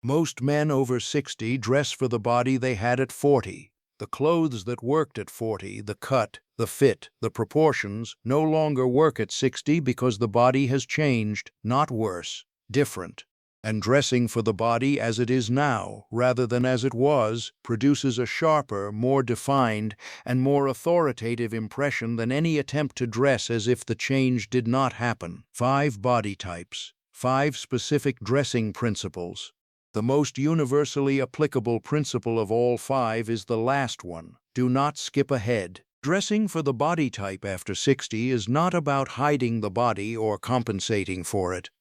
Most men over 60 dress for the body they had at 40. The clothes that worked at 40, the cut, the fit, the proportions, no longer work at 60 because the body has changed, not worse, different. And dressing for the body as it is now, rather than as it was, produces a sharper, more defined, and more authoritative impression than any attempt to dress as if the change did not happen. 5 body types. 5 specific dressing principles. The most universally applicable principle of all 5 is the last one. Do not skip ahead. Dressing for the body type after 60 is not about hiding the body or compensating for it.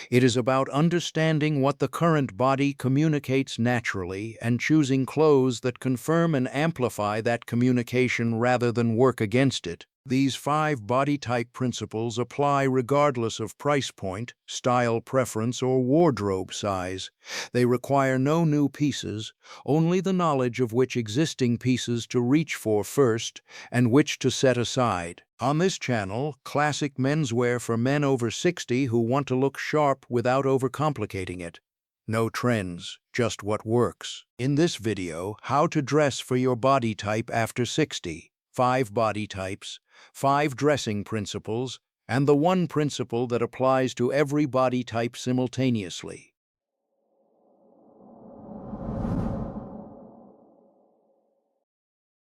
It is about understanding what the current body communicates naturally and choosing clothes that confirm and amplify that communication rather than work against it. These 5 body type principles apply regardless of price point, style preference, or wardrobe size. They require no new pieces, only the knowledge of which existing pieces to reach for first and which to set aside. On this channel, classic menswear for men over 60 who want to look sharp without overcomplicating it. No trends, just what works. In this video, how to dress for your body type after 60. 5 body types, 5 dressing principles, and the one principle that applies to every body type simultaneously.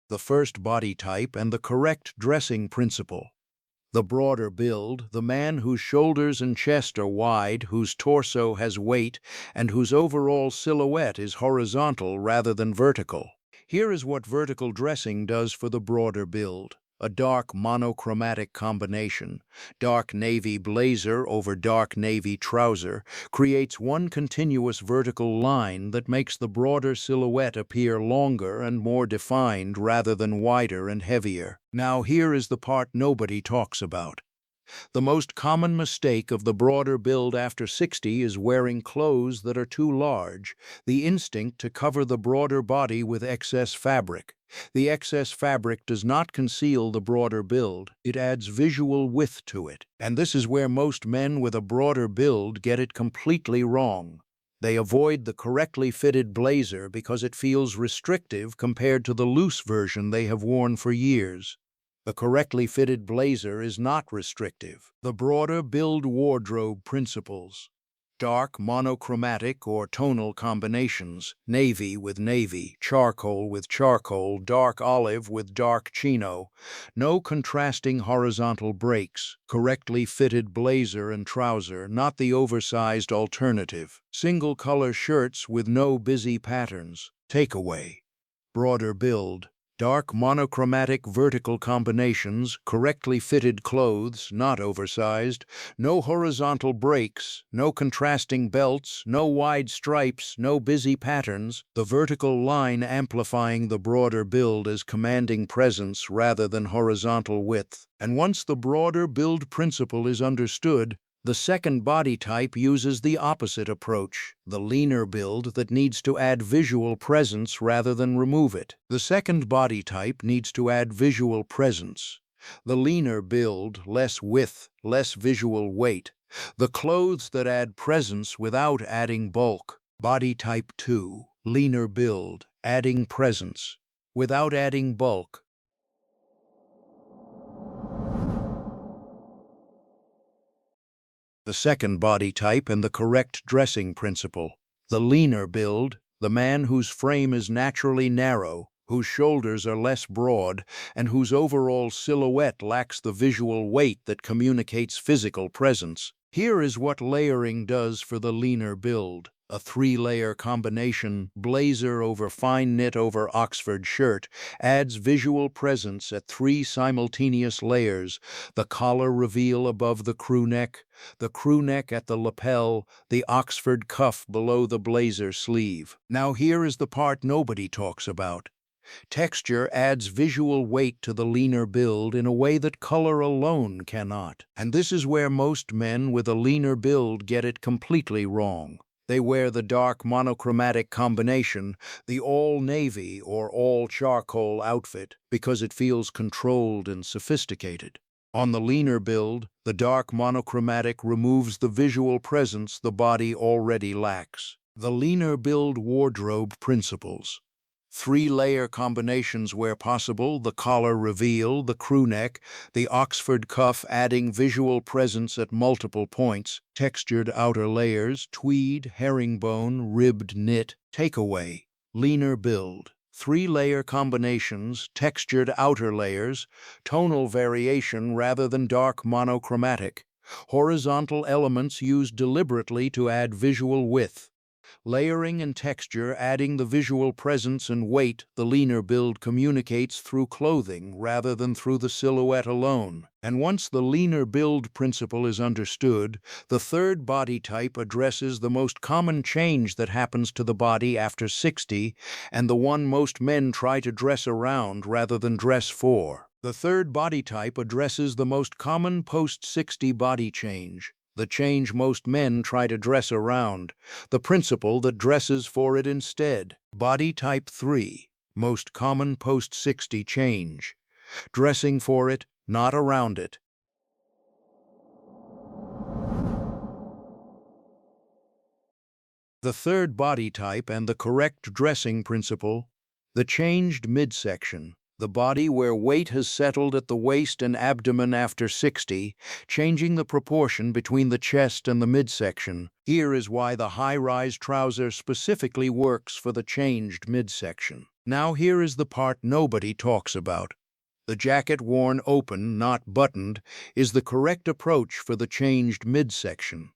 The first body type and the correct dressing principle. The broader build, the man whose shoulders and chest are wide, whose torso has weight, and whose overall silhouette is horizontal rather than vertical. Here is what vertical dressing does for the broader build. A dark monochromatic combination, dark navy blazer over dark navy trouser, creates one continuous vertical line that makes the broader silhouette appear longer and more defined rather than wider and heavier. Now here is the part nobody talks about. The most common mistake of the broader build after 60 is wearing clothes that are too large, the instinct to cover the broader body with excess fabric. The excess fabric does not conceal the broader build, it adds visual width to it. And this is where most men with a broader build get it completely wrong. They avoid the correctly fitted blazer because it feels restrictive compared to the loose version they have worn for years. The correctly fitted blazer is not restrictive. The broader build wardrobe principles. Dark monochromatic or tonal combinations, navy with navy, charcoal with charcoal, dark olive with dark chino. No contrasting horizontal breaks. Correctly fitted blazer and trouser, not the oversized alternative. Single color shirts with no busy patterns. Takeaway. Broader build. Dark monochromatic vertical combinations, correctly fitted clothes, not oversized, no horizontal breaks, no contrasting belts, no wide stripes, no busy patterns, the vertical line amplifying the broader build as commanding presence rather than horizontal width. And once the broader build principle is understood, the second body type uses the opposite approach, the leaner build that needs to add visual presence rather than remove it. The second body type needs to add visual presence. The leaner build, less width, less visual weight. The clothes that add presence without adding bulk. Body type 2, leaner build, adding presence, without adding bulk. The second body type and the correct dressing principle. The leaner build, the man whose frame is naturally narrow, whose shoulders are less broad, and whose overall silhouette lacks the visual weight that communicates physical presence. Here is what layering does for the leaner build. A 3-layer combination, blazer over fine knit over Oxford shirt, adds visual presence at 3 simultaneous layers, the collar reveal above the crew neck at the lapel, the Oxford cuff below the blazer sleeve. Now here is the part nobody talks about. Texture adds visual weight to the leaner build in a way that color alone cannot. And this is where most men with a leaner build get it completely wrong. They wear the dark monochromatic combination, the all-navy or all-charcoal outfit, because it feels controlled and sophisticated. On the leaner build, the dark monochromatic removes the visual presence the body already lacks. The leaner build wardrobe principles. Three-layer combinations where possible, the collar reveal, the crew neck, the Oxford cuff adding visual presence at multiple points, textured outer layers, tweed, herringbone, ribbed knit, takeaway, leaner build. Three-layer combinations, textured outer layers, tonal variation rather than dark monochromatic, horizontal elements used deliberately to add visual width. Layering and texture adding the visual presence and weight the leaner build communicates through clothing rather than through the silhouette alone. And once the leaner build principle is understood, the third body type addresses the most common change that happens to the body after 60 and the one most men try to dress around rather than dress for. The third body type addresses the most common post-60 body change, the change most men try to dress around, the principle that dresses for it instead. Body type 3, most common post-60 change, dressing for it, not around it. The third body type and the correct dressing principle, the changed midsection, the body where weight has settled at the waist and abdomen after 60, changing the proportion between the chest and the midsection. Here is why the high-rise trouser specifically works for the changed midsection. Now here is the part nobody talks about. The jacket worn open, not buttoned, is the correct approach for the changed midsection.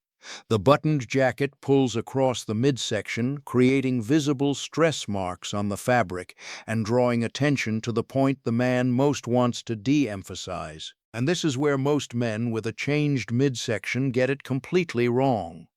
The buttoned jacket pulls across the midsection, creating visible stress marks on the fabric and drawing attention to the point the man most wants to de-emphasize. And this is where most men with a changed midsection get it completely wrong.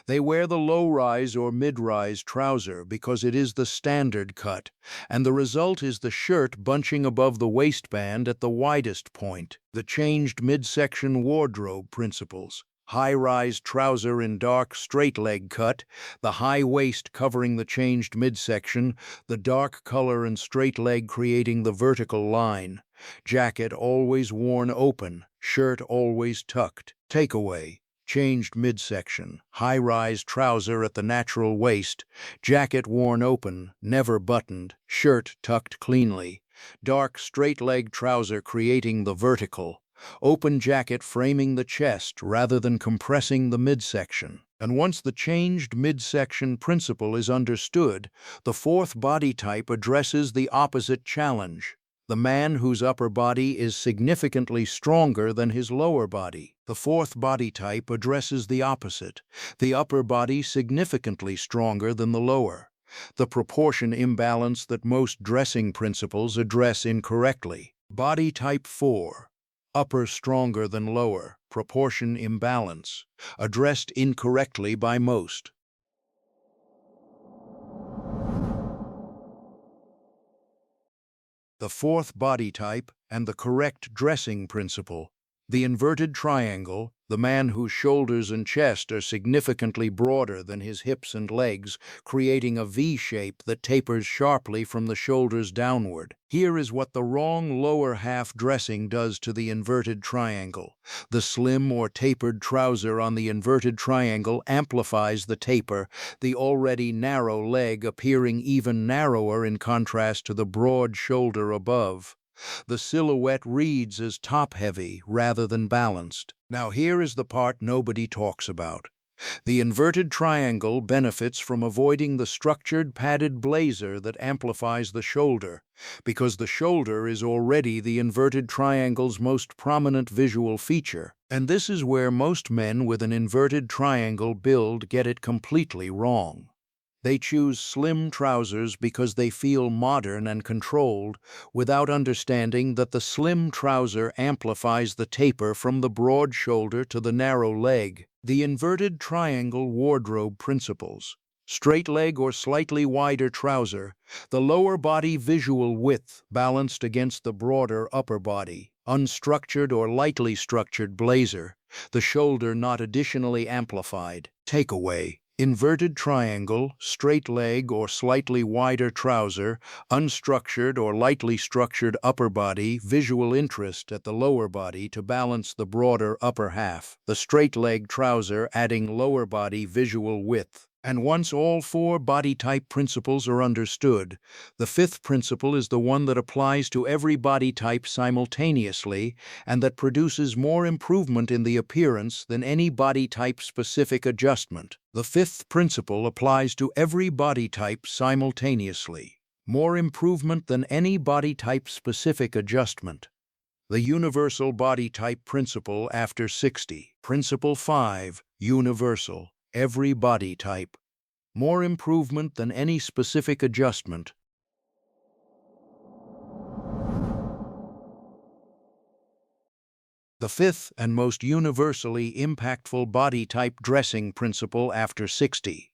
They wear the low-rise or mid-rise trouser because it is the standard cut, and the result is the shirt bunching above the waistband at the widest point. The changed midsection wardrobe principles. High-rise trouser in dark straight-leg cut, the high waist covering the changed midsection, the dark color and straight leg creating the vertical line. Jacket always worn open, shirt always tucked. Takeaway. Changed midsection, high-rise trouser at the natural waist, jacket worn open, never buttoned, shirt tucked cleanly, dark straight-leg trouser creating the vertical, open jacket framing the chest rather than compressing the midsection. And once the changed midsection principle is understood, the fourth body type addresses the opposite challenge. The man whose upper body is significantly stronger than his lower body. The fourth body type addresses the opposite, the upper body significantly stronger than the lower. The proportion imbalance that most dressing principles address incorrectly. Body type 4. Upper stronger than lower, proportion imbalance, addressed incorrectly by most. The fourth body type and the correct dressing principle. The inverted triangle, the man whose shoulders and chest are significantly broader than his hips and legs, creating a V shape that tapers sharply from the shoulders downward. Here is what the wrong lower half dressing does to the inverted triangle. The slim or tapered trouser on the inverted triangle amplifies the taper, the already narrow leg appearing even narrower in contrast to the broad shoulder above. The silhouette reads as top-heavy rather than balanced. Now here is the part nobody talks about. The inverted triangle benefits from avoiding the structured padded blazer that amplifies the shoulder, because the shoulder is already the inverted triangle's most prominent visual feature. And this is where most men with an inverted triangle build get it completely wrong. They choose slim trousers because they feel modern and controlled, without understanding that the slim trouser amplifies the taper from the broad shoulder to the narrow leg. The inverted triangle wardrobe principles. Straight leg or slightly wider trouser, the lower body visual width balanced against the broader upper body. Unstructured or lightly structured blazer, the shoulder not additionally amplified. Takeaway. Inverted triangle, straight leg or slightly wider trouser, unstructured or lightly structured upper body, visual interest at the lower body to balance the broader upper half. The straight leg trouser adding lower body visual width. And once all four body type principles are understood, the fifth principle is the one that applies to every body type simultaneously and that produces more improvement in the appearance than any body type specific adjustment. The fifth principle applies to every body type simultaneously. More improvement than any body type specific adjustment. The universal body type principle after 60. Principle 5. Universal. Every body type. More improvement than any specific adjustment. The fifth and most universally impactful body type dressing principle after 60.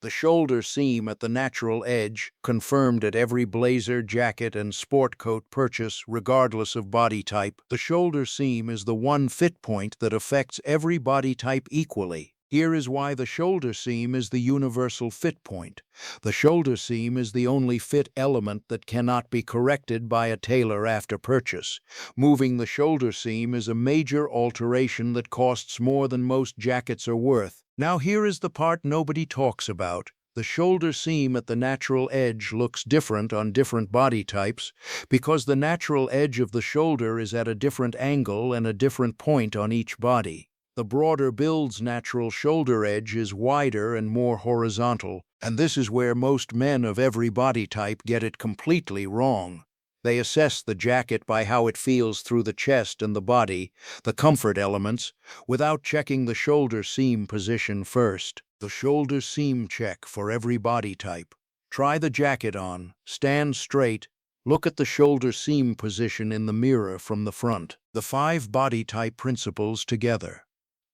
The shoulder seam at the natural edge, confirmed at every blazer, jacket, and sport coat purchase, regardless of body type. The shoulder seam is the one fit point that affects every body type equally. Here is why the shoulder seam is the universal fit point. The shoulder seam is the only fit element that cannot be corrected by a tailor after purchase. Moving the shoulder seam is a major alteration that costs more than most jackets are worth. Now here is the part nobody talks about. The shoulder seam at the natural edge looks different on different body types because the natural edge of the shoulder is at a different angle and a different point on each body. The broader build's natural shoulder edge is wider and more horizontal, and this is where most men of every body type get it completely wrong. They assess the jacket by how it feels through the chest and the body, the comfort elements, without checking the shoulder seam position first. The shoulder seam check for every body type. Try the jacket on, stand straight, look at the shoulder seam position in the mirror from the front. The 5 body type principles together.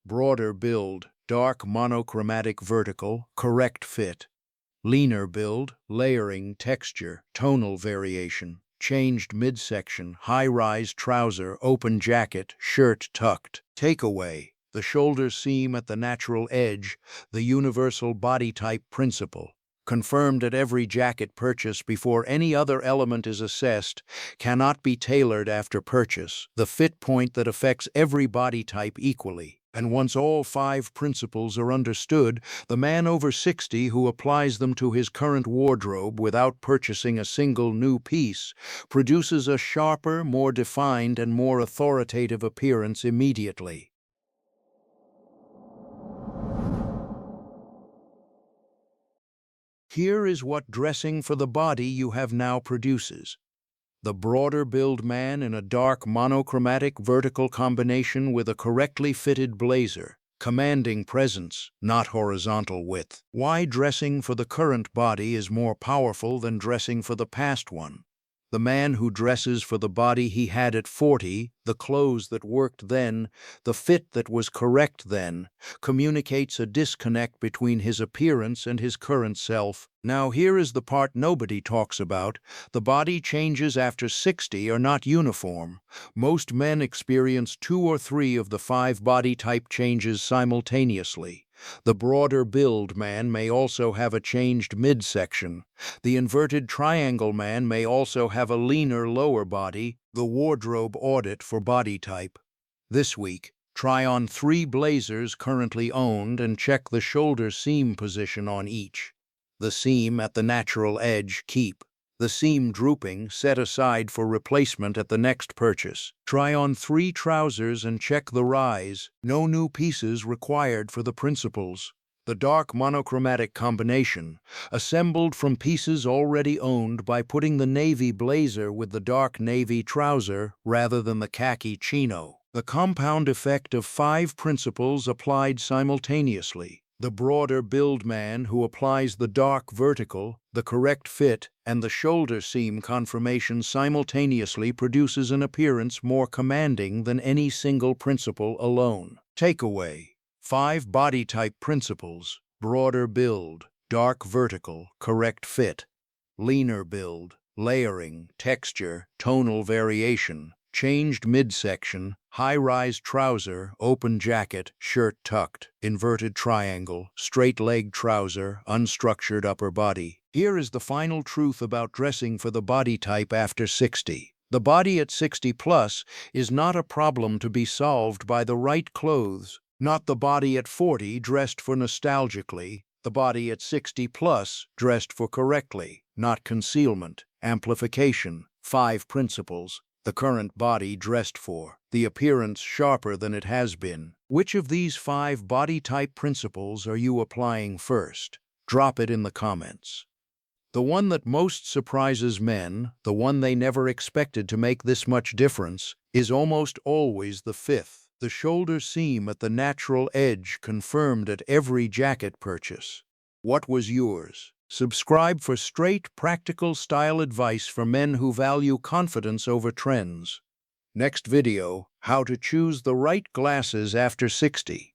Broader build, dark monochromatic vertical, correct fit. Leaner build, layering, texture, tonal variation. Changed midsection, high-rise trouser, open jacket, shirt tucked. Takeaway, the shoulder seam at the natural edge, the universal body type principle. Confirmed at every jacket purchase before any other element is assessed, cannot be tailored after purchase. The fit point that affects every body type equally. And once all 5 principles are understood, the man over 60 who applies them to his current wardrobe without purchasing a single new piece produces a sharper, more defined, and more authoritative appearance immediately. Here is what dressing for the body you have now produces. The broader build man in a dark monochromatic vertical combination with a correctly fitted blazer, commanding presence, not horizontal width. Why dressing for the current body is more powerful than dressing for the past one. The man who dresses for the body he had at 40, the clothes that worked then, the fit that was correct then, communicates a disconnect between his appearance and his current self. Now here is the part nobody talks about. The body changes after 60 are not uniform. Most men experience 2 or 3 of the 5 body type changes simultaneously. The broader build man may also have a changed midsection. The inverted triangle man may also have a leaner lower body. The wardrobe audit for body type. This week, try on 3 blazers currently owned and check the shoulder seam position on each. The seam at the natural edge, keep. The seam drooping, set aside for replacement at the next purchase. Try on 3 trousers and check the rise. No new pieces required for the principles. The dark monochromatic combination, assembled from pieces already owned by putting the navy blazer with the dark navy trouser rather than the khaki chino. The compound effect of 5 principles applied simultaneously. The broader build man who applies the dark vertical, the correct fit, and the shoulder seam confirmation simultaneously produces an appearance more commanding than any single principle alone. Takeaway: 5 body type principles: broader build, dark vertical, correct fit; leaner build, layering, texture, tonal variation; changed midsection, high-rise trouser, open jacket, shirt tucked; inverted triangle, straight-leg trouser, unstructured upper body. Here is the final truth about dressing for the body type after 60. The body at 60 plus is not a problem to be solved by the right clothes. Not the body at 40 dressed for nostalgically, The body at 60 plus dressed for correctly, not concealment, amplification, 5 principles. The current body dressed for, the appearance sharper than it has been. Which of these 5 body type principles are you applying first? Drop it in the comments. The one that most surprises men, the one they never expected to make this much difference, is almost always the 5th. The shoulder seam at the natural edge confirmed at every jacket purchase. What was yours? Subscribe for straight, practical style advice for men who value confidence over trends. Next video, how to choose the right glasses after 60.